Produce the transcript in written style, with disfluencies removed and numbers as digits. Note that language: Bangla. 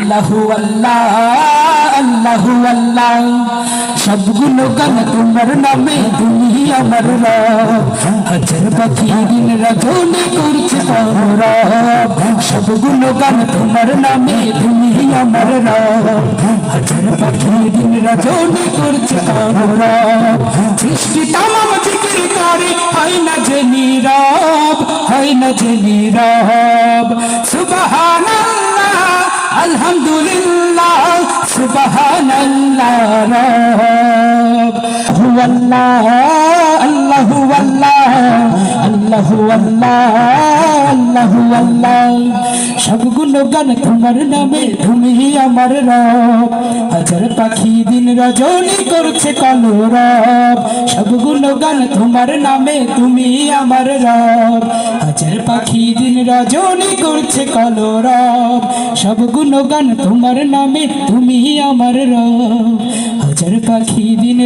আল্লাহু আল্লাহ আল্লাহু আল্লাহ সবগুলো গান তোমার নামে তুমি আমার রব হাজার পাখি দিন রজনী করছে রব সবগুলো গান তোমার নামে তুমি আমার রব হাজার পাখি দিন রজনী করছে রব সৃষ্টি তামাম জিকির করে হয় না যে নীরব হয় না যে নীরব সুবহানাল্লাহ আলহামদুলিল্লাহ সুবহানাল্লাহ রব হুয়াল্লাহ আল্লাহু আল্লাহ আল্লাহু আল্লাহ আল্লাহু আল্লাহ সবগুলো গান তোমার নামে তুমি আমার রব হাজার পাখি দিন রজনী করছে কলরব সবগুলো গান তোমার নামে তুমি আমার রব হাজার পাখি দিন রজনী করছে কলরব সবগুলো গান তোমার নামে তুমি আমার রব হাজার পাখি দিন